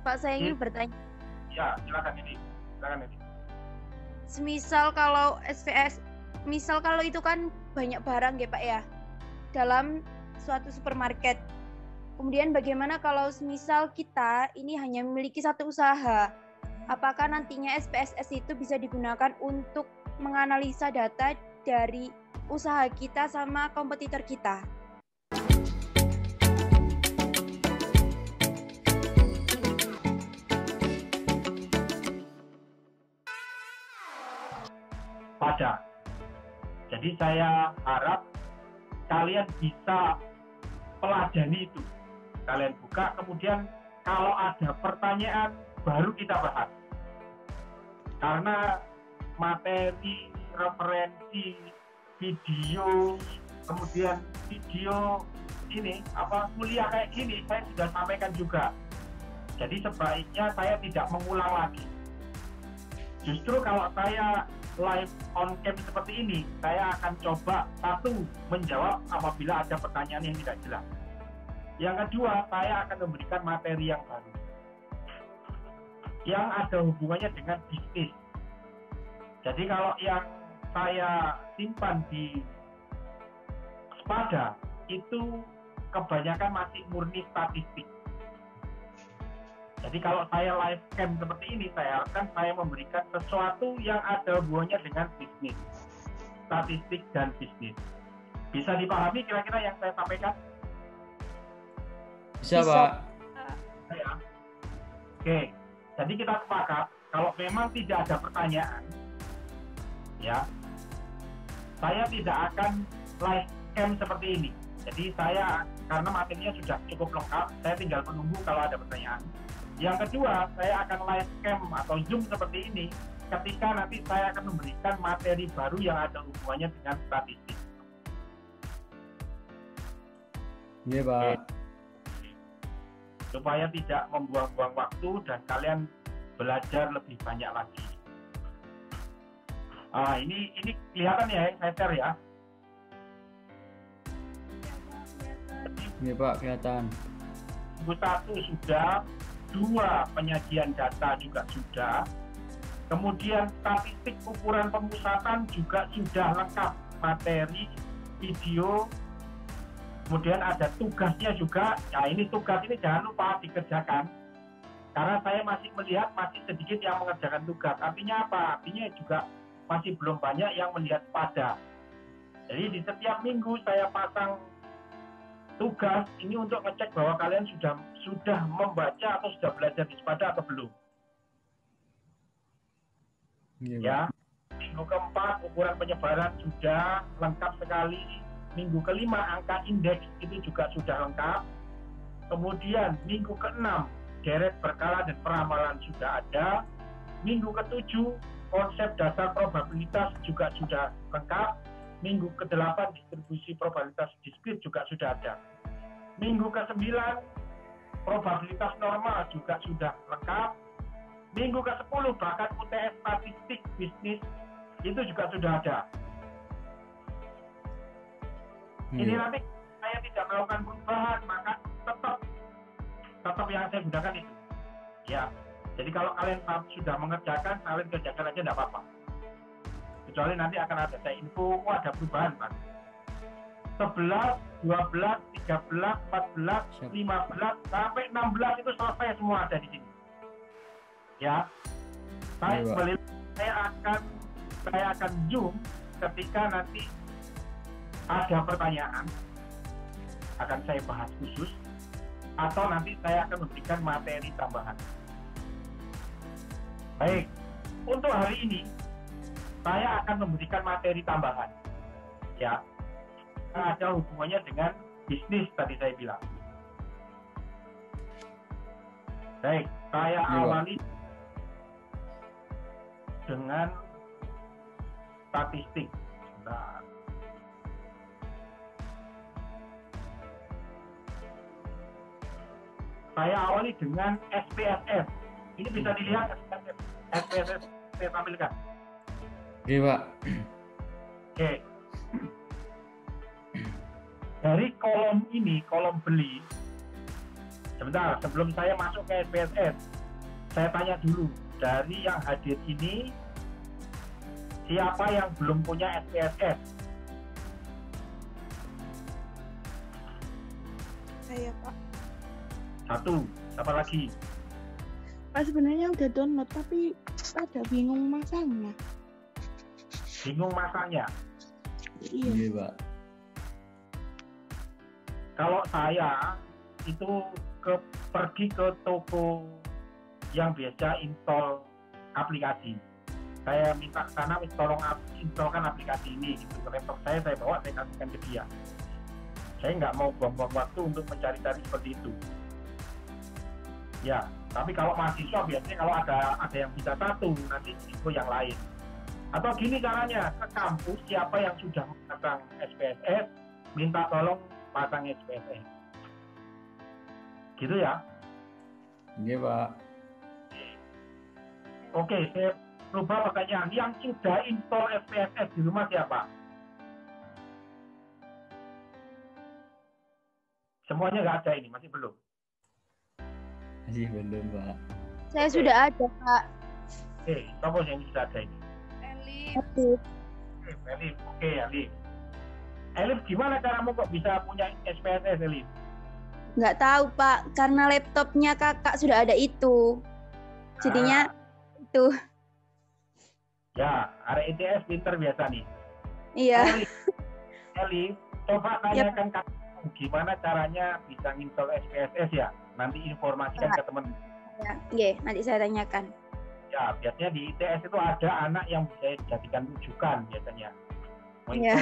Pak, saya ingin bertanya. Ya, silakan ini. Semisal kalau SPS, misal kalau itu kan banyak barang ya Pak ya, dalam suatu supermarket. Kemudian bagaimana kalau semisal kita ini hanya memiliki satu usaha? Apakah nantinya SPSS itu bisa digunakan untuk menganalisa data dari usaha kita sama kompetitor kita? Pada. Jadi saya harap kalian bisa pelajari itu. Kalian buka, kemudian kalau ada pertanyaan baru kita bahas. Karena materi, referensi, video, kemudian video ini kuliah kayak gini saya sudah sampaikan juga. Jadi sebaiknya saya tidak mengulang lagi. Justru kalau saya live on cam seperti ini, saya akan coba satu, menjawab apabila ada pertanyaan yang tidak jelas. Yang kedua, saya akan memberikan materi yang baru yang ada hubungannya dengan bisnis. Jadi kalau yang saya simpan di Spada itu kebanyakan masih murni statistik. Jadi kalau saya live cam seperti ini, saya harapkan saya memberikan sesuatu yang ada hubungannya dengan bisnis, statistik dan bisnis. Bisa dipahami kira-kira yang saya sampaikan? Bisa, Pak. Ya. Oke, jadi kita sepakat kalau memang tidak ada pertanyaan, ya, saya tidak akan live cam seperti ini. Jadi saya, karena materinya sudah cukup lengkap, saya tinggal menunggu kalau ada pertanyaan. Yang kedua, saya akan live cam atau zoom seperti ini ketika nanti saya akan memberikan materi baru yang ada hubungannya dengan statistik. Iya, Pak. Oke. Supaya tidak membuang-buang waktu dan kalian belajar lebih banyak lagi. Ini kelihatan ya, saya share ya. Iya, Pak, kelihatan. Minggu 1 sudah, 2 penyajian data juga sudah, kemudian statistik ukuran pemusatan juga sudah lengkap, materi, video, kemudian ada tugasnya juga. Nah, ini tugas ini jangan lupa dikerjakan, karena saya masih melihat masih sedikit yang mengerjakan tugas. Artinya apa? Artinya juga masih belum banyak yang melihat Spada. Jadi di setiap minggu saya pasang tugas ini untuk ngecek bahwa kalian sudah membaca atau sudah belajar di Spada atau belum. Ya, minggu keempat ukuran penyebaran sudah lengkap sekali. Minggu kelima angka indeks itu juga sudah lengkap. Kemudian minggu keenam deret berkala dan peramalan sudah ada. Minggu ketujuh konsep dasar probabilitas juga sudah lengkap. Minggu ke-8 distribusi probabilitas diskrit juga sudah ada. Minggu ke-9 probabilitas normal juga sudah lengkap. Minggu ke-10 bahkan UTS statistik bisnis itu juga sudah ada. Ini nanti saya tidak melakukan perubahan, maka tetap yang saya gunakan itu. Ya, jadi kalau kalian sudah mengerjakan, kalian kerjakan aja tidak apa-apa. Kecuali nanti akan ada saya info, ada perubahan, Pak. 11, 12, 13, 14, 15, sampai 16 itu selesai semua ada di sini. Ya, saya akan zoom ketika nanti ada pertanyaan, akan saya bahas khusus, atau nanti saya akan memberikan materi tambahan. Baik, untuk hari ini saya akan memberikan materi tambahan, ya, yang ada hubungannya dengan bisnis tadi saya bilang. Baik, saya awali dengan statistik. Nah, saya awali dengan SPSS. Ini bisa dilihat SPSS saya tampilkan. Oke, Pak. Oke. Dari kolom ini, kolom beli, sebentar, sebelum saya masuk ke SPSS, saya tanya dulu, dari yang hadir ini, siapa yang belum punya SPSS? Saya, Pak. Satu, siapa lagi? Pak, sebenarnya udah download, tapi ada bingung masangnya. Bingung masanya. Iya. Iya, Pak. Kalau saya itu pergi ke toko yang biasa install aplikasi. Saya minta ke sana, tolong installkan aplikasi ini gitu. Ke laptop saya bawa, saya kasihkan ke dia. Saya nggak mau buang-buang waktu untuk mencari-cari seperti itu. Ya, tapi kalau mahasiswa biasanya kalau ada yang bisa satu, nanti info yang lain. Atau gini caranya, ke kampus siapa yang sudah memasang SPSS, minta tolong pasang SPSS. Gitu ya. Iya, Pak. Oke, saya lupa pertanyaan. Yang sudah install SPSS di rumah siapa? Semuanya nggak ada ini, masih belum? Masih belum, Pak. Saya sudah ada, Pak. Siapa yang sudah ada ini? Oke. Elif, oke Elif. Elif, gimana caramu kok bisa punya SPSS, Elif? Nggak tahu, Pak, karena laptopnya kakak sudah ada itu. Jadinya itu. Ya, arek ITS pinter biasa nih. Iya. Elif, coba tanyakan kakak gimana caranya bisa install SPSS ya. Nanti informasikan ke teman. Ya, iya, nanti saya tanyakan. Ya, biasanya di ITS itu ada anak yang bisa dijadikan rujukan biasanya. Iya.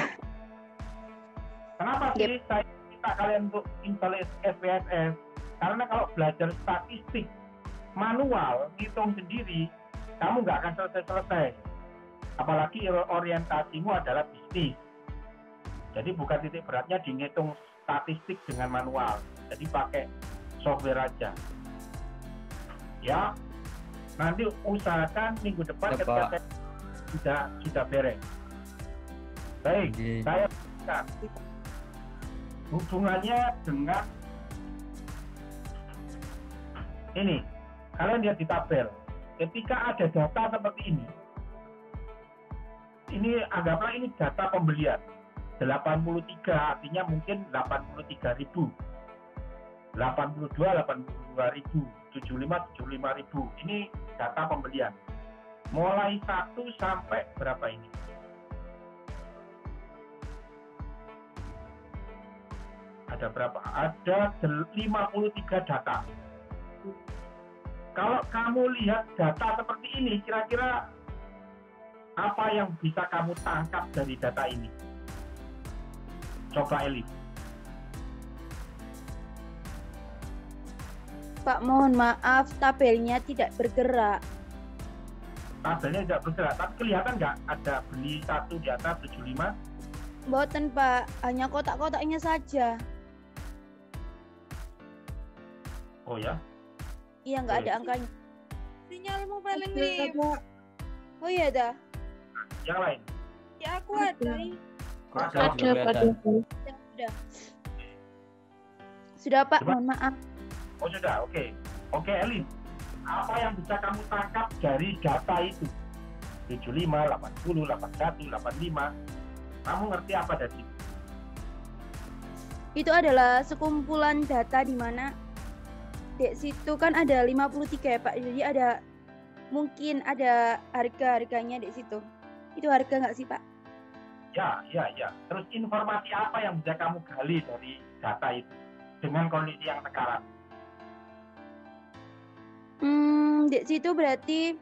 Kenapa sih saya minta kalian untuk install SPSS? Karena kalau belajar statistik manual, ngitung sendiri, kamu nggak akan selesai-selesai. Apalagi orientasimu adalah bisnis. Jadi bukan titik beratnya di ngitung statistik dengan manual. Jadi pakai software aja. Ya, nanti usahakan minggu depan ketika sudah beres. Baik, saya hubungannya dengan ini. Kalian lihat di tabel. Ketika ada data seperti ini anggaplah ini data pembelian. 83 artinya mungkin 83.000. 82, 82.000, 75, 75.000. Ini data pembelian. Mulai 1 sampai berapa ini? Ada berapa? Ada 53 data. Kalau kamu lihat data seperti ini, kira-kira apa yang bisa kamu tangkap dari data ini? Coba Elif. Pak, mohon maaf, tabelnya tidak bergerak. Tabelnya tidak bergerak, tapi kelihatan nggak ada beli 1 di atas 75? Mboten, Pak, hanya kotak-kotaknya saja. Oh ya? Iya, nggak ada angkanya. Sinyalmu paling nih. Oh iya dah. Yang lain? Ya aku ada. Sudah. Sudah, Pak, Coba. mohon maaf. Oh sudah, oke. Oke Elif, apa yang bisa kamu tangkap dari data itu? 75, 80, 81, 85. Kamu ngerti apa dari itu? Itu adalah sekumpulan data di mana di situ kan ada 53 ya, Pak. Jadi mungkin ada harga-harganya di situ. Itu harga nggak sih, Pak? Ya. Terus informasi apa yang bisa kamu gali dari data itu dengan kondisi yang sekarang? Di situ berarti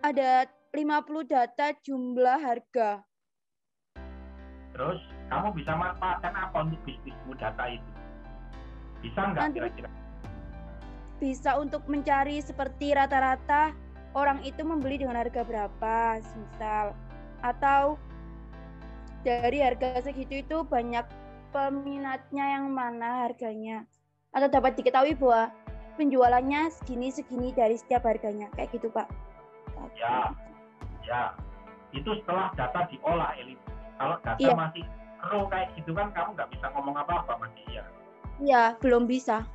ada 50 data jumlah harga. Terus kamu bisa manfaatkan apa untuk bisnismu data itu? Bisa nggak Nanti kira-kira? bisa untuk mencari seperti rata-rata orang itu membeli dengan harga berapa, misal. Atau dari harga segitu itu banyak peminatnya yang mana harganya. Atau dapat diketahui bahwa penjualannya segini-segini dari setiap harganya. Kayak gitu, Pak. Ya. Itu setelah data diolah, Elif. Kalau data masih raw kayak gitu kan kamu nggak bisa ngomong apa-apa masih ya. Iya, belum bisa.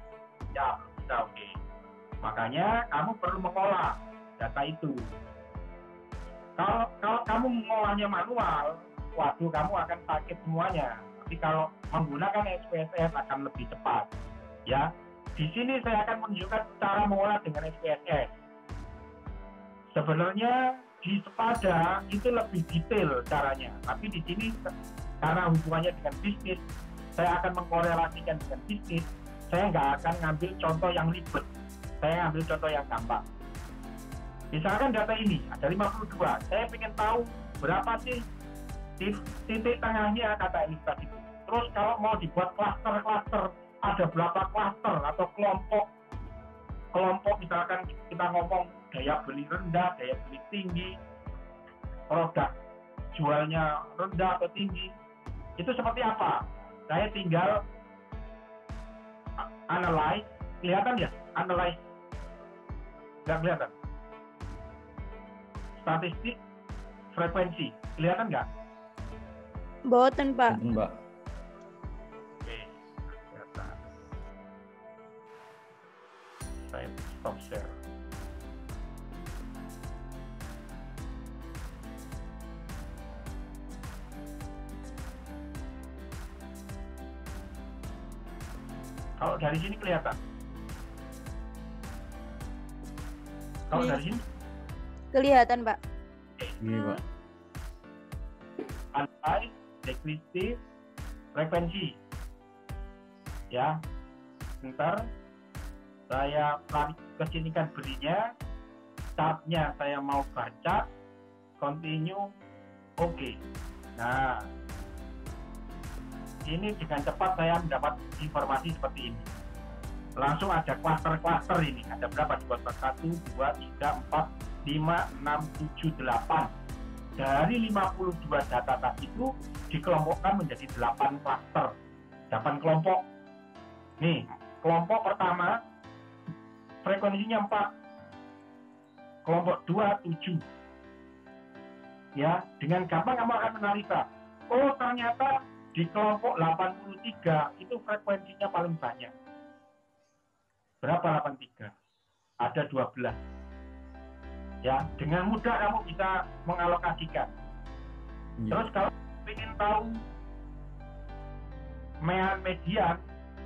Ya, belum bisa, oke. Makanya kamu perlu mengolah data itu. Kalau kamu mengolahnya manual, waduh, kamu akan sakit semuanya. Tapi kalau menggunakan SPSS akan lebih cepat. Ya, di sini saya akan menunjukkan cara mengolah dengan SPSS. Sebenarnya di Sepada itu lebih detail caranya, tapi di sini karena hubungannya dengan bisnis, saya akan mengkorelasikan dengan bisnis. Saya nggak akan ngambil contoh yang ribet, saya ambil contoh yang gampang. Misalkan data ini ada 52, saya ingin tahu berapa sih titik tengahnya kata Elisa itu. Terus kalau mau dibuat klaster-klaster, ada berapa klaster atau kelompok misalkan kita ngomong daya beli rendah, daya beli tinggi, produk jualnya rendah atau tinggi, itu seperti apa? Saya tinggal analyze, kelihatan ya? Analyze, nggak kelihatan? Statistik, frekuensi, kelihatan nggak? Boten, Pak. Punten, Pak. Oke, kelihatan. Saya stop share. Kalau dari sini kelihatan. Kalau dari sini Kelihatan, Pak. Ini, Pak. analyze, deskriptif, frekuensi. Ya, ntar saya kesinikan berinya, chartnya saya mau baca, continue, oke. Nah, ini dengan cepat saya mendapat informasi seperti ini. Langsung ada klaster-klaster ini. Ada berapa? 1, 2, 3, 4, 5, 6, 7, 8. Dari 52 data tadi itu dikelompokkan menjadi 8 klaster. 8 kelompok. Nih, kelompok pertama frekuensinya 4. Kelompok 2, 7. Ya, dengan gampang kamu akan menalisa. Oh, ternyata di kelompok 83 itu frekuensinya paling banyak. Berapa 83? Ada 12. Ya, dengan mudah kamu bisa mengalokasikan. Iya. Terus kalau ingin tahu median,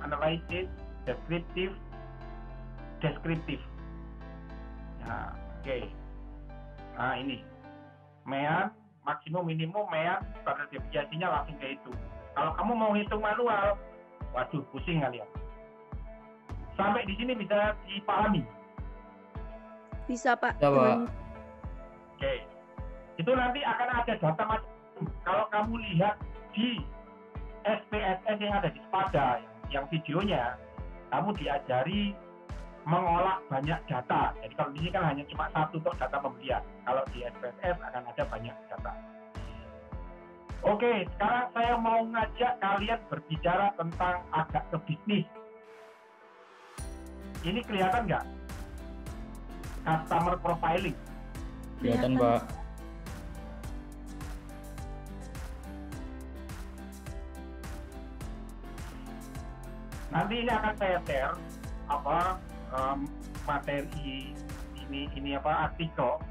analisis, deskriptif. Nah, oke. Nah, ini mean, maksimum, minimum, mean, standar deviasinya langsung kayak itu. Kalau kamu mau hitung manual, waduh, pusing kalian. Sampai di sini bisa dipahami? Bisa, Pak. Bisa, Pak. Oke. Itu nanti akan ada data macam. Kalau kamu lihat di SPSS yang ada di Sepada, yang videonya, kamu diajari mengolah banyak data. Jadi kalau di sini kan hanya cuma satu untuk data pembelian. Kalau di SPSS akan ada banyak data. Oke, sekarang saya mau ngajak kalian berbicara tentang agak ke bisnis. Ini kelihatan nggak? Customer profiling. Kelihatan, Pak. Nanti ini akan saya share materi ini artikel.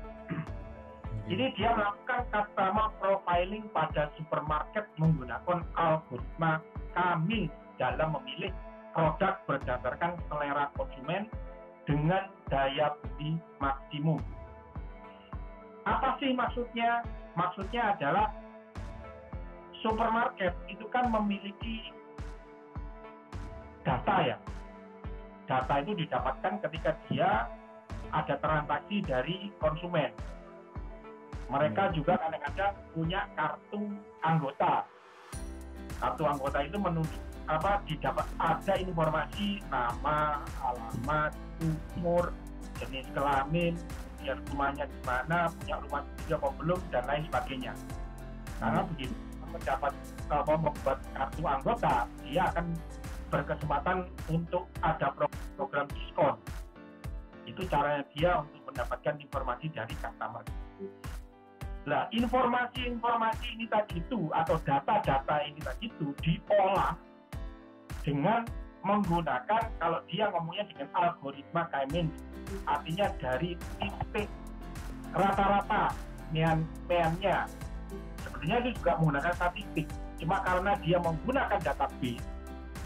Jadi dia melakukan customer profiling pada supermarket menggunakan algoritma kami dalam memilih produk berdasarkan selera konsumen dengan daya beli maksimum. Apa sih maksudnya? Maksudnya adalah supermarket itu kan memiliki data ya. Data itu didapatkan ketika dia ada transaksi dari konsumen. Mereka juga kadang-kadang punya kartu anggota. Kartu anggota itu menunjuk didapat ada informasi nama, alamat, umur, jenis kelamin, dia rumahnya di mana, punya rumah sendiri apa belum, dan lain sebagainya. Karena begitu mendapat membuat kartu anggota, dia akan berkesempatan untuk ada program diskon. Itu caranya dia untuk mendapatkan informasi dari customer. Nah, informasi ini tadi itu atau data-data ini tadi itu diolah dengan menggunakan, kalau dia ngomongnya dengan algoritma K-means, artinya dari titik rata-rata mean-nya. Sebenarnya itu juga menggunakan statistik, cuma karena dia menggunakan database,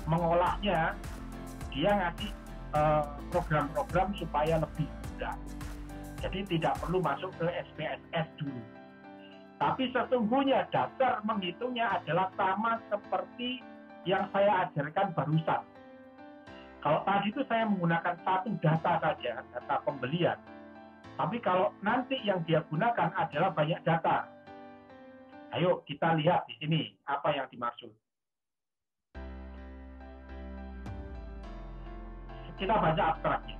mengolahnya, dia ngasih program-program supaya lebih mudah. Jadi tidak perlu masuk ke SPSS dulu. Tapi sesungguhnya dasar menghitungnya adalah sama seperti yang saya ajarkan barusan. Kalau tadi itu saya menggunakan satu data saja, data pembelian. Tapi kalau nanti yang dia gunakan adalah banyak data. Ayo kita lihat di sini apa yang dimaksud. Kita baca abstraknya.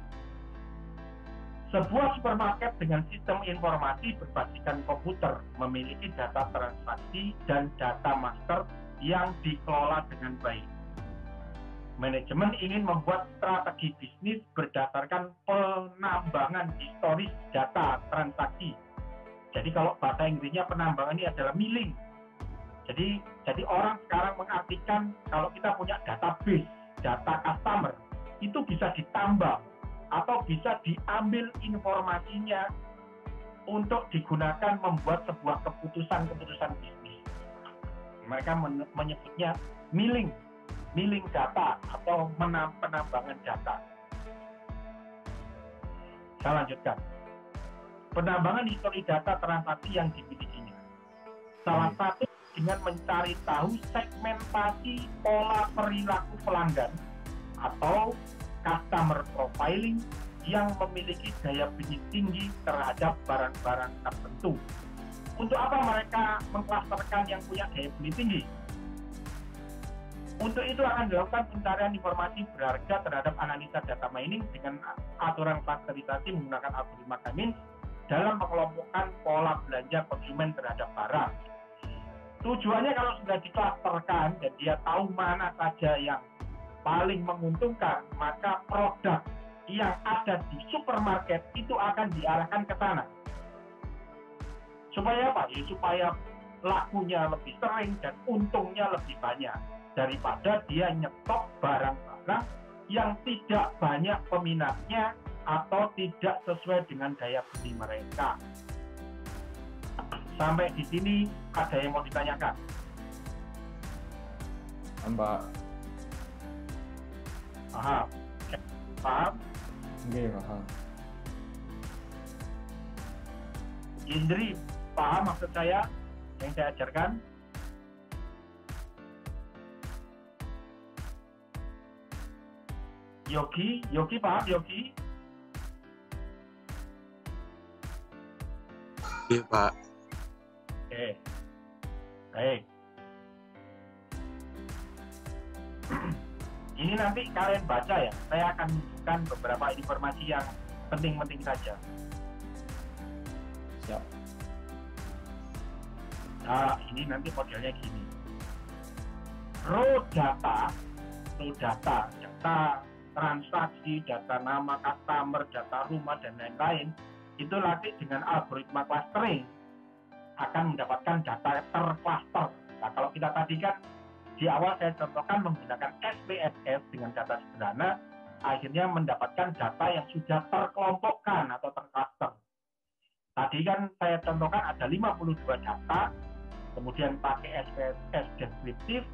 Sebuah supermarket dengan sistem informasi berbasiskan komputer memiliki data transaksi dan data master yang dikelola dengan baik. Manajemen ingin membuat strategi bisnis berdasarkan penambangan historis data transaksi. Jadi kalau bahasa Inggrisnya penambangan ini adalah milling. Jadi orang sekarang mengartikan kalau kita punya database, data customer, itu bisa ditambah atau bisa diambil informasinya untuk digunakan membuat sebuah keputusan-keputusan bisnis. Mereka menyebutnya milling data atau penambangan data. Saya lanjutkan. Penambangan histori data transaksi yang dimilikinya. Salah satu dengan mencari tahu segmentasi pola perilaku pelanggan atau customer profiling yang memiliki daya beli tinggi terhadap barang-barang tertentu. Untuk apa mereka mengklasterkan yang punya daya beli tinggi? Untuk itu akan dilakukan pencarian informasi berharga terhadap analisa data mining dengan aturan klasterisasi menggunakan algoritma K-means dalam mengelompokkan pola belanja konsumen terhadap barang. Tujuannya kalau sudah diklasterkan dan dia tahu mana saja yang paling menguntungkan, maka produk yang ada di supermarket itu akan diarahkan ke sana. Supaya apa? Ya, supaya lakunya lebih sering dan untungnya lebih banyak daripada dia nyetok barang-barang yang tidak banyak peminatnya atau tidak sesuai dengan daya beli mereka. Sampai di sini ada yang mau ditanyakan? Mbak. Paham? Paham? Oke, paham. Indri, paham maksud saya yang saya ajarkan? Yogi paham Yogi? Iya Pak. Oke, baik. Ini nanti kalian baca ya, saya akan menunjukkan beberapa informasi yang penting-penting saja. Siap. Nah, ini nanti modelnya gini. Raw data, data transaksi, data nama customer, data rumah, dan lain-lain, itu nanti dengan algoritma clustering akan mendapatkan data tercluster. Nah, kalau kita tadi kan di awal saya contohkan menggunakan SPSS dengan data sederhana, akhirnya mendapatkan data yang sudah terkelompokkan atau tercluster. Tadi kan saya contohkan ada 52 data, kemudian pakai SPSS deskriptif,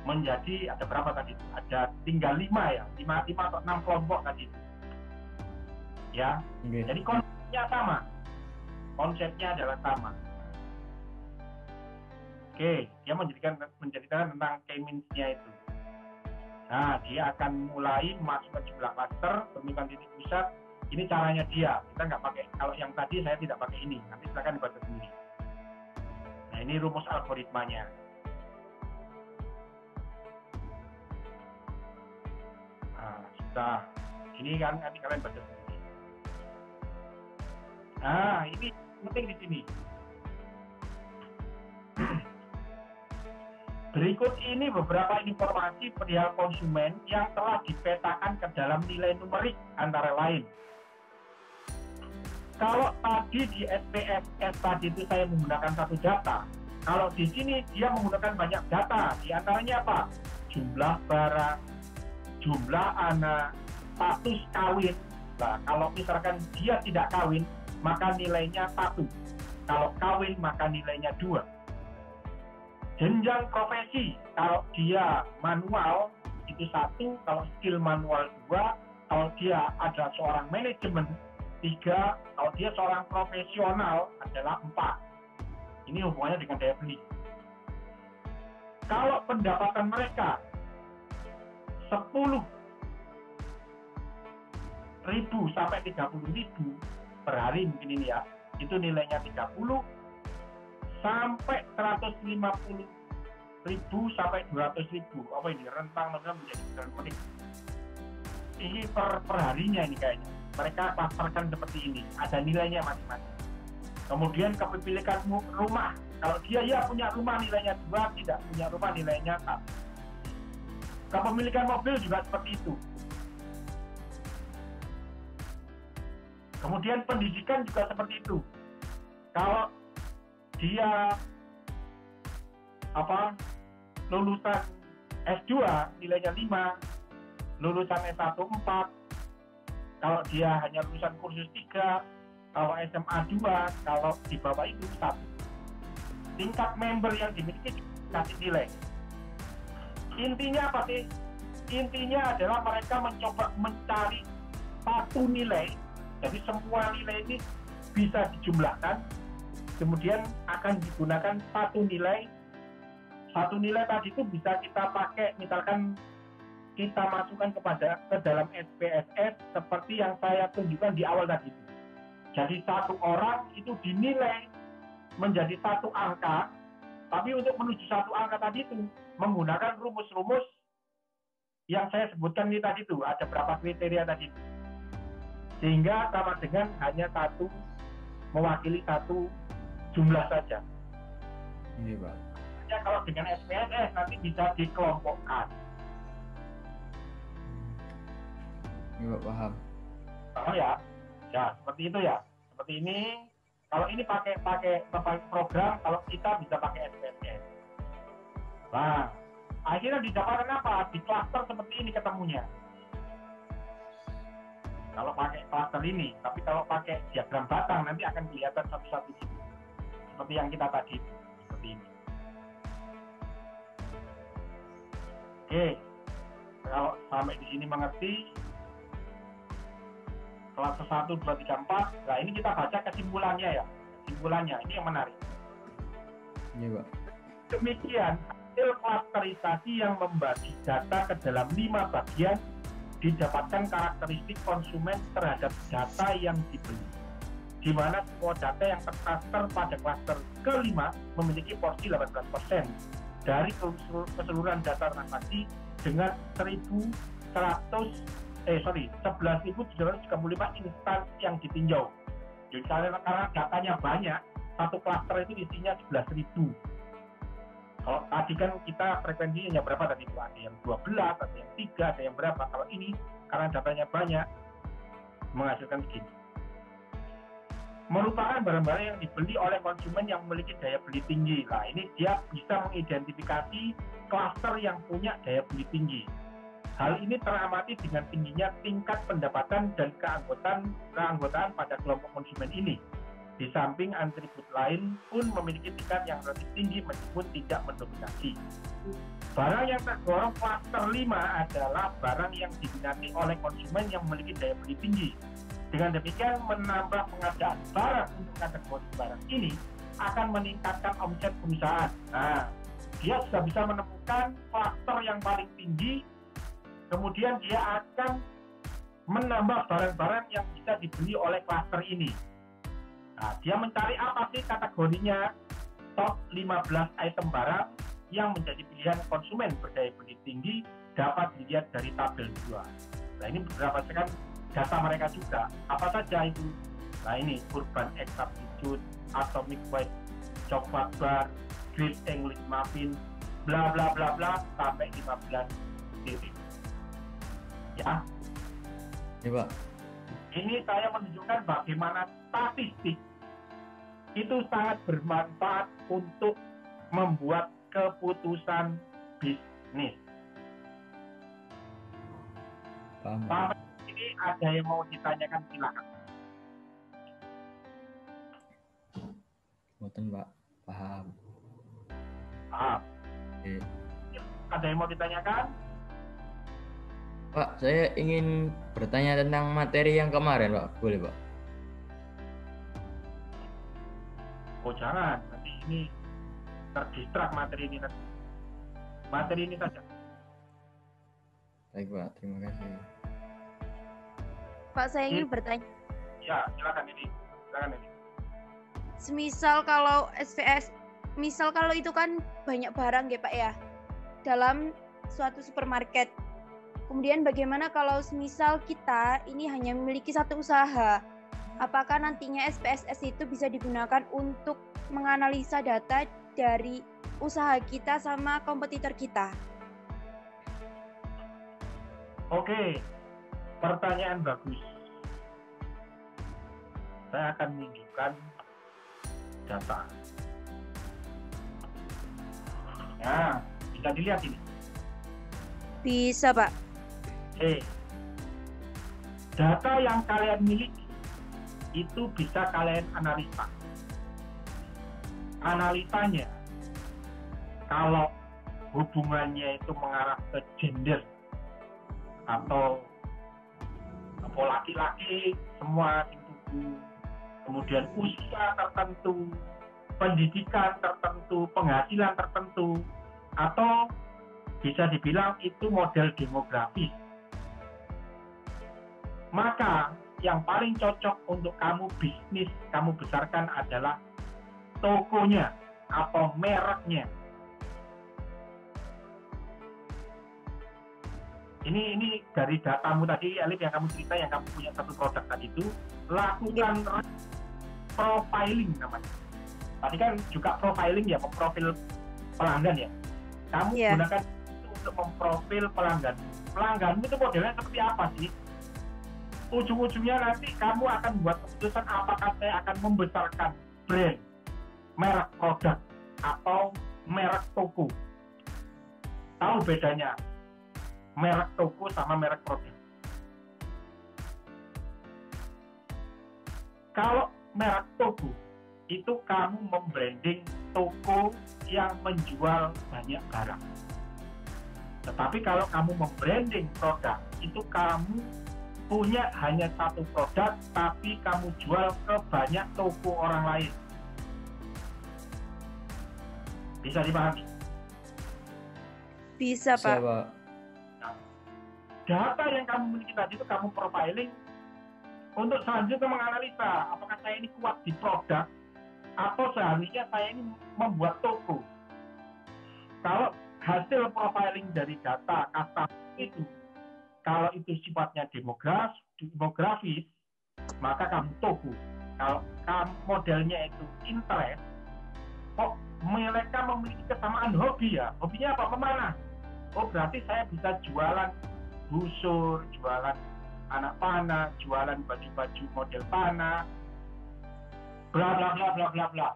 menjadi ada berapa tadi itu? Ada tinggal 5 ya, 5 atau 6 kelompok tadi itu. Ya, Okay. Jadi konsepnya sama. Konsepnya adalah sama. Oke, dia menceritakan tentang K-means-nya itu. Nah, dia akan mulai masuk ke jumlah cluster, tentukan titik pusat. Ini caranya dia. Kita nggak pakai, kalau yang tadi saya tidak pakai ini. Nanti silakan dibaca sendiri. Nah, ini rumus algoritmanya. Nah, sudah. Ini kan nanti kalian baca sendiri. Nah, ini penting di sini. Berikut ini beberapa informasi perihal konsumen yang telah dipetakan ke dalam nilai numerik antara lain. Kalau tadi di SPSS tadi itu saya menggunakan satu data, kalau di sini dia menggunakan banyak data, di antaranya apa? Jumlah barang, jumlah anak, status kawin. Nah, kalau misalkan dia tidak kawin, maka nilainya 1. Kalau kawin, maka nilainya 2. Jenjang profesi, kalau dia manual, itu 1. Kalau skill manual 2. Kalau dia adalah seorang manajemen, 3. Kalau dia seorang profesional, adalah 4. Ini hubungannya dengan daya beli. Kalau pendapatan mereka 10.000 sampai 30.000 per hari mungkin ini ya, itu nilainya 30 sampai 150.000 sampai 200.000. Apa ini rentang menjadi menik. Ini per harinya ini kayaknya. Mereka pasarkan seperti ini, ada nilainya masing-masing. Kemudian kepemilikan rumah, kalau dia punya rumah nilainya 2, tidak punya rumah nilainya 1. Kepemilikan mobil juga seperti itu. Kemudian pendidikan juga seperti itu. Kalau dia lulusan S2 nilainya 5, lulusan S1 4. Kalau dia hanya lulusan kursus 3, kalau SMA 2, kalau di bawah itu 1. Tingkat member yang dimiliki kasih nilai. Intinya apa sih? Intinya adalah mereka mencoba mencari satu nilai. Jadi semua nilai ini bisa dijumlahkan, kemudian akan digunakan satu nilai. Satu nilai tadi itu bisa kita pakai, misalkan kita masukkan ke dalam SPSS seperti yang saya tunjukkan di awal tadi. Jadi satu orang itu dinilai menjadi satu angka, tapi untuk menuju satu angka tadi itu menggunakan rumus-rumus yang saya sebutkan ini tadi itu, ada berapa kriteria tadi itu. Sehingga sama dengan hanya satu, mewakili satu jumlah saja. Ini Pak. Ya, kalau dengan SPSS nanti bisa dikelompokkan. Ini Pak paham. Oh ya, seperti itu ya. Seperti ini. Kalau ini pakai program, kalau kita bisa pakai SPSS. Nah, akhirnya didapatkan apa? Di klaster seperti ini ketemunya. Kalau pakai klaster ini, tapi kalau pakai diagram batang nanti akan kelihatan satu-satu gitu. Seperti yang kita tadi, seperti ini. Oke, kalau sampai di sini mengerti. Kelas 1, 2, 3, 4. Nah, ini kita baca kesimpulannya ya. Kesimpulannya, ini yang menarik. Iya, Pak. Demikian, hasil klasterisasi yang membagi data ke dalam 5 bagian didapatkan karakteristik konsumen terhadap data yang dibeli. Di mana semua data yang terklaster pada klaster kelima memiliki porsi 18% dari keseluruhan data transaksi dengan 11.735 instansi yang ditinjau. Jadi karena datanya banyak, satu klaster itu isinya 11.000. Kalau tadi kan kita frekuensinya hanya berapa tadi? Ada yang 12, ada yang 3, ada yang berapa. Kalau ini karena datanya banyak, menghasilkan segini. Merupakan barang-barang yang dibeli oleh konsumen yang memiliki daya beli tinggi. Nah, ini dia bisa mengidentifikasi klaster yang punya daya beli tinggi. Hal ini teramati dengan tingginya tingkat pendapatan dan keanggotaan pada kelompok konsumen ini. Di samping atribut lain pun memiliki tingkat yang relatif tinggi meskipun tidak mendominasi. Barang yang tergolong klaster 5 adalah barang yang diminati oleh konsumen yang memiliki daya beli tinggi. Dengan demikian, menambah pengadaan barang untuk kategori barang ini akan meningkatkan omset perusahaan. Nah, dia sudah bisa menemukan klaster yang paling tinggi. Kemudian dia akan menambah barang-barang yang bisa dibeli oleh klaster ini. Nah, dia mencari apa sih kategorinya? Top 15 item barang yang menjadi pilihan konsumen berdaya beli tinggi dapat dilihat dari tabel 2. Nah, ini berdasarkan data mereka juga. Apa saja itu? Nah, ini Urban Egg Substitute, Atomic White Chocolate Bar, Great English Muffin, bla bla bla bla sampai 15 titik. Ya. Iya, Pak. Ini saya menunjukkan bagaimana statistik itu sangat bermanfaat untuk membuat keputusan bisnis. Paham. Pak, ini ada yang mau ditanyakan, silakan. Mboten, Pak. Paham. Paham. Oke. Ada yang mau ditanyakan? Pak, saya ingin bertanya tentang materi yang kemarin, Pak. Boleh, Pak? Oh jangan, nanti ini terdistrak materi ini nanti. Materi ini saja. Baik, Pak. Terima kasih. Pak, saya ingin bertanya. Ya, silakan ini. Silakan ini. Semisal kalau SVS, misal kalau itu kan banyak barang ya Pak ya, dalam suatu supermarket. Kemudian bagaimana kalau semisal kita ini hanya memiliki satu usaha? Apakah nantinya SPSS itu bisa digunakan untuk menganalisa data dari usaha kita sama kompetitor kita? Oke, pertanyaan bagus. Saya akan menunjukkan data. Ya, bisa dilihat ini. Bisa Pak. Data yang kalian miliki itu bisa kalian analisa. Analisanya, kalau hubungannya itu mengarah ke gender atau laki-laki semua itu, kemudian usia tertentu, pendidikan tertentu, penghasilan tertentu, atau bisa dibilang itu model demografis. Maka yang paling cocok untuk kamu bisnis, kamu besarkan adalah tokonya atau mereknya. Ini dari datamu tadi, Elif, yang kamu cerita, yang kamu punya satu produk tadi itu, lakukan profiling namanya. Tadi kan juga profiling ya, memprofil pelanggan ya. Kamu gunakan itu untuk memprofil pelanggan. Pelangganmu itu modelnya seperti apa sih? Ujung-ujungnya nanti kamu akan buat keputusan apakah saya akan membesarkan brand, merek produk, atau merek toko. Tahu bedanya merek toko sama merek produk? Kalau merek toko, itu kamu membranding toko yang menjual banyak barang. Tetapi kalau kamu membranding produk, itu kamu punya hanya satu produk, tapi kamu jual ke banyak toko orang lain. Bisa dipahami? Bisa Pak. Nah, data yang kamu miliki tadi itu kamu profiling untuk selanjutnya menganalisa apakah saya ini kuat di produk atau seharusnya saya ini membuat toko. Kalau hasil profiling dari data customer itu, kalau itu sifatnya demografis, maka kamu toko. Kalau kamu modelnya itu interest, kok mereka memiliki kesamaan hobi ya? Hobinya apa? Memanah. Oh berarti saya bisa jualan busur, jualan anak panah, jualan baju-baju model panah, bla bla bla bla bla bla.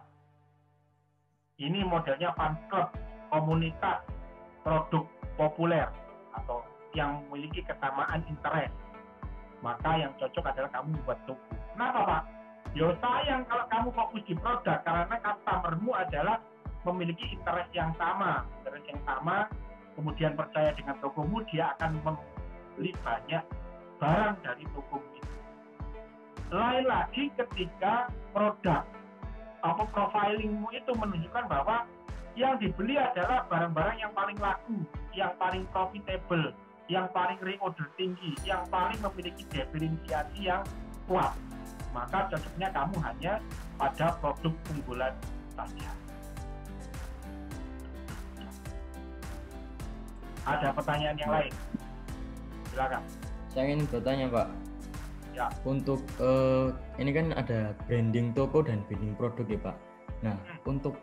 Ini modelnya fan club, komunitas produk populer atau yang memiliki kesamaan interest. Maka yang cocok adalah kamu buat toko. Kenapa Pak? Ya sayang kalau kamu fokus di produk, karena customermu adalah memiliki interest yang sama, kemudian percaya dengan tokomu, dia akan membeli banyak barang dari tokomu itu. Lain lagi ketika produk atau profilingmu itu menunjukkan bahwa yang dibeli adalah barang-barang yang paling laku, yang paling profitable, yang paling reorder tinggi, yang paling memiliki diferensiasi yang kuat. Maka cocoknya kamu hanya pada produk unggulan saja. Ada pertanyaan yang lain? Silakan. Saya ingin bertanya Pak. Ya. Untuk ini kan ada branding toko dan branding produk ya Pak. Nah, untuk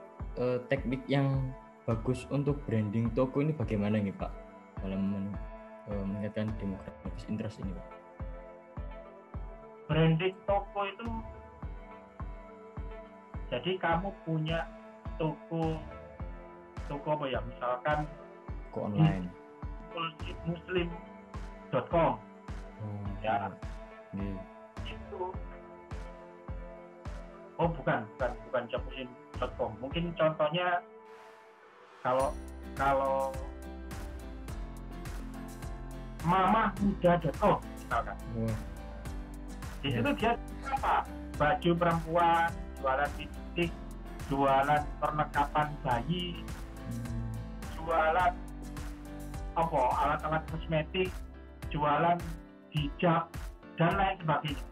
teknik yang bagus untuk branding toko ini bagaimana nih Pak dalam meningkatkan demografis interest ini Pak? Branding toko itu, jadi kamu punya toko apa ya, misalkan Toko online, muslim.com Ya. Iya. Itu. Oh bukan japusin.com. Mungkin contohnya kalau mamahmuda.com misalkan. Di situ dia apa? Baju perempuan, jualan lipstik, jualan perlengkapan bayi, jualan apa? Alat-alat kosmetik, jualan hijab dan lain sebagainya.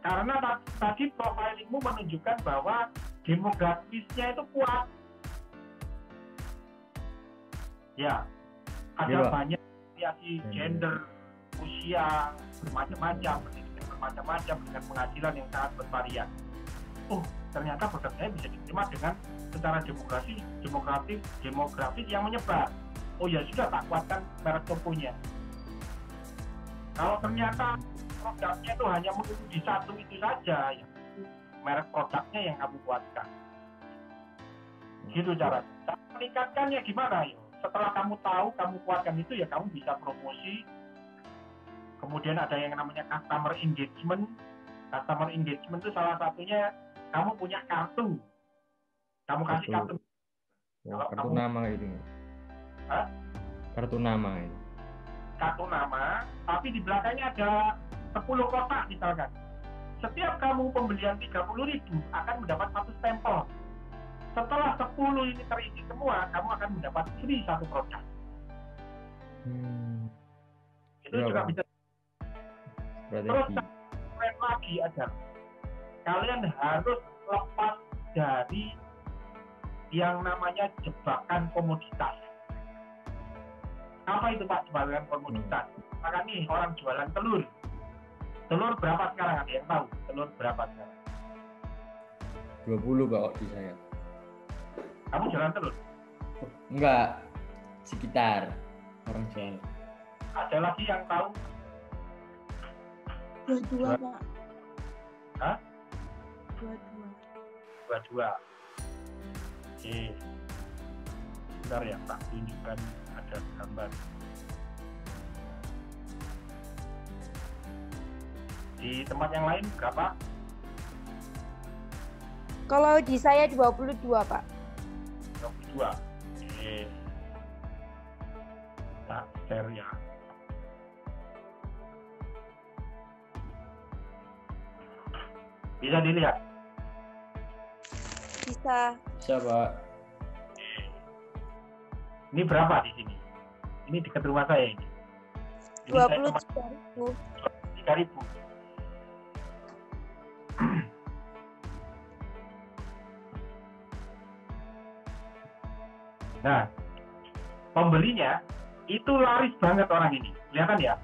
Karena tadi profilingmu menunjukkan bahwa demografisnya itu kuat. Ya, ada banyak variasi gender, usia, bermacam-macam dengan penghasilan yang sangat bervarian. Oh, ternyata produknya bisa diterima dengan secara demografis yang menyebar. Oh ya sudah, tak kuatkan merek tokonya. Kalau ternyata produknya itu hanya di satu itu saja, ya merek produknya yang kamu kuatkan. Gitu cara meningkatkannya gimana ya? Setelah kamu tahu, kamu kuatkan itu ya kamu bisa promosi. Kemudian ada yang namanya customer engagement. Customer engagement itu salah satunya kamu punya kartu. Kamu kasih kartu. Kalau kartu nama itu. Hah? Kartu nama itu. Kartu nama, tapi di belakangnya ada 10 kotak misalkan. Setiap kamu pembelian 30.000 akan mendapat 1 stempel. Setelah 10 ini terisi semua, kamu akan mendapat free 1 produk. Itu ya, juga bisa. Terus keren lagi ada. Kalian harus lepas dari yang namanya jebakan komoditas. Apa itu Pak jebakan komoditas? Maka nih orang jualan telur. Telur berapa sekarang? Ada yang tahu? Telur berapa sekarang? 20 Pak di saya. Kamu jualan telur? Enggak. Sekitar orang jual. Ada lagi yang tahu? 22 Pak. Hah? 22. Oke. Bentar ya, tak tunjukkan ada gambar. Di tempat yang lain berapa? Kalau di saya 22, Pak. 22. Oke. Tak share ya. Bisa dilihat? Bisa. Bisa, Pak. Ini berapa di sini? Ini dekat rumah saya ini. 23.000. 3.000. Nah, pembelinya itu laris banget orang ini. Kelihatan ya?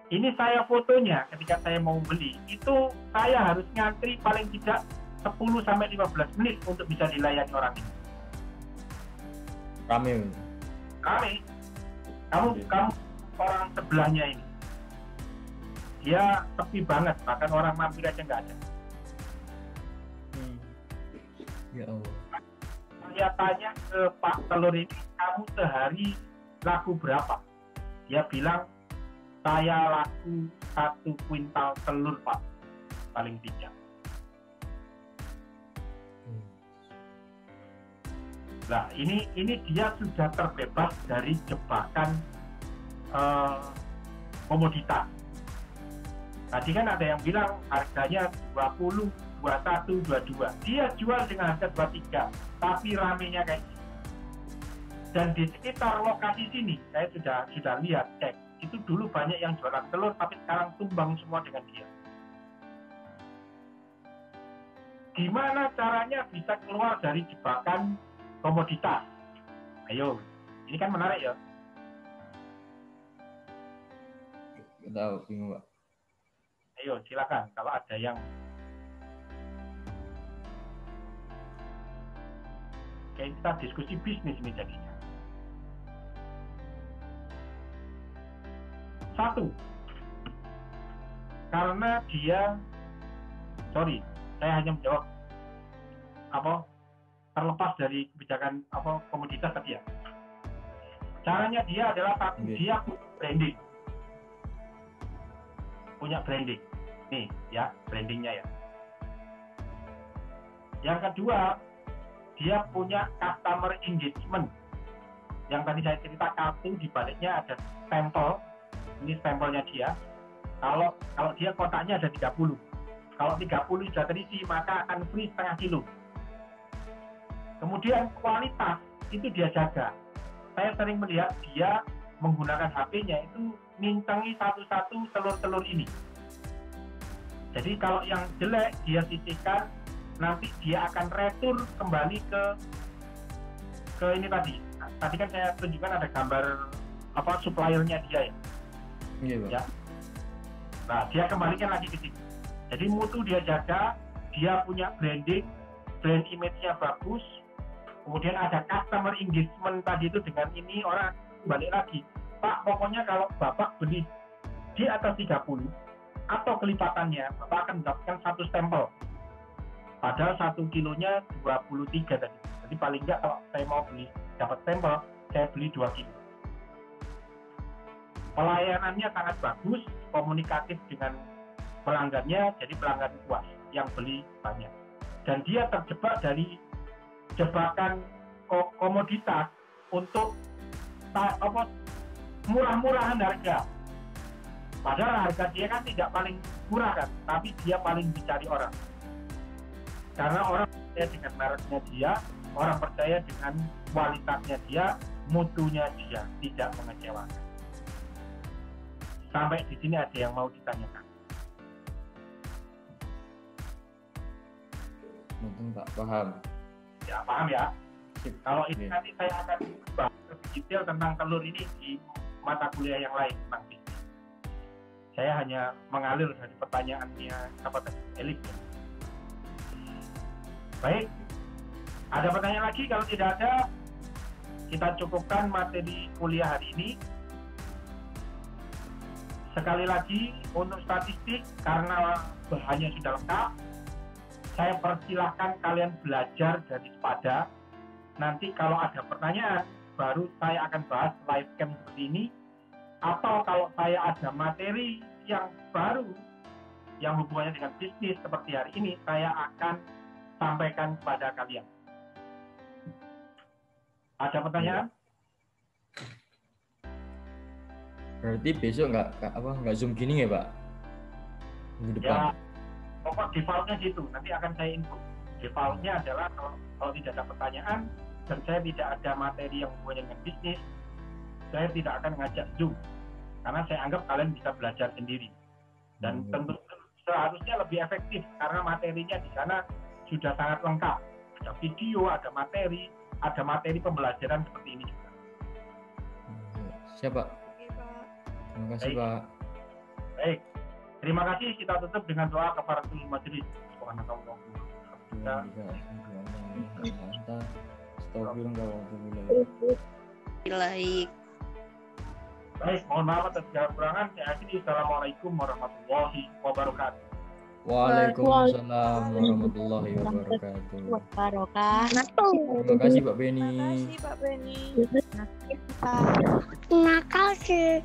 Ini saya fotonya ketika saya mau beli, itu saya harus ngantri paling tidak 10-15 menit untuk bisa dilayani orang ini. Rame. Kamu orang sebelahnya ini. Dia sepi banget, bahkan orang mampir aja nggak ada. Ya Allah. Saya tanya ke Pak Telur ini, kamu sehari laku berapa? Dia bilang, saya laku 1 kuintal telur Pak, paling tidak. Nah, ini dia sudah terbebas dari jebakan komoditas. Tadi kan ada yang bilang harganya 20, 21, 22. Dia jual dengan harga 23, tapi ramenya kayak gini. Dan di sekitar lokasi sini, saya sudah lihat, cek. Itu dulu banyak yang jualan telur, tapi sekarang tumbang semua dengan dia. Gimana caranya bisa keluar dari jebakan komoditas? Ayo, ini kan menarik ya. Tahu, bingung Pak. Ayo, silakan. Kalau ada yang kayak kita diskusi bisnis ini jadinya. 1, karena dia, saya hanya menjawab terlepas dari kebijakan komoditas tadi ya. Caranya dia adalah satu, Oke. dia punya branding. Nih ya, brandingnya ya. Yang kedua, dia punya customer engagement. Yang tadi saya cerita, kartu di baliknya ada stempel. Ini stempelnya dia. Kalau dia kotaknya ada 30. Kalau 30 sudah terisi, maka akan free setengah kilo. Kemudian kualitas itu dia jaga. Saya sering melihat dia menggunakan HP-nya itu mintangi satu-satu telur-telur ini. Jadi kalau yang jelek dia sisihkan, nanti dia akan retur kembali ke ini tadi. Tadi kan saya tunjukkan ada gambar suppliernya dia ya. Iya, Pak. Ya. Nah, dia kembalikan lagi ke sini. Jadi mutu dia jaga, dia punya branding, brand image-nya bagus. Kemudian ada customer engagement tadi itu dengan ini orang balik lagi. Pak, pokoknya kalau Bapak beli di atas 30 atau kelipatannya, Bapak akan mendapatkan satu stempel. Padahal 1 kilonya 23 tadi. Jadi paling enggak kalau saya mau beli dapat stempel, saya beli 2 kilo. Pelayanannya sangat bagus, komunikatif dengan pelanggannya, jadi pelanggan puas yang beli banyak. Dan dia terjebak dari jebakan komoditas untuk murah-murahan harga. Padahal harga dia kan tidak paling murah kan, tapi dia paling dicari orang. Karena orang percaya dengan mereknya dia, orang percaya dengan kualitasnya dia, mutunya dia, tidak mengecewakan. Sampai di sini ada yang mau ditanyakan? Mungkin Pak paham. Ya, paham ya? Sip. Kalau ini Oke. nanti saya akan bahas lebih detail tentang telur ini di mata kuliah yang lain tentang bisnis. Saya hanya mengalir dari pertanyaannya Elik. Baik, ada pertanyaan lagi? Kalau tidak ada, kita cukupkan materi kuliah hari ini. Sekali lagi, untuk statistik, karena bahannya sudah lengkap, saya persilahkan kalian belajar dari Spada. Nanti kalau ada pertanyaan, baru saya akan bahas live cam seperti ini. Atau kalau saya ada materi yang baru, yang hubungannya dengan bisnis seperti hari ini, saya akan sampaikan kepada kalian. Ada pertanyaan? Berarti besok nggak Zoom gini ya, Pak? Minggu depan. Ya, pokok defaultnya gitu. Nanti akan saya info. Defaultnya adalah kalau tidak ada pertanyaan dan saya tidak ada materi yang hubungannya dengan bisnis, saya tidak akan ngajak Zoom. Karena saya anggap kalian bisa belajar sendiri. Dan tentu seharusnya lebih efektif karena materinya di sana sudah sangat lengkap. Ada video, ada materi pembelajaran seperti ini juga. Siap, Pak. Oke, Pak. Terima kasih, Baik. Pak. Baik, terima kasih. Kita tutup dengan doa kafaratul majelis. Subhanallah. Baik, mohon maaf atas segala kekurangan. Saya akhiri. Assalamualaikum warahmatullahi wabarakatuh. Waalaikumsalam warahmatullahi wabarakatuh. Terima kasih Pak Beni. Terima kasih, Pak Beni. Nakal sih.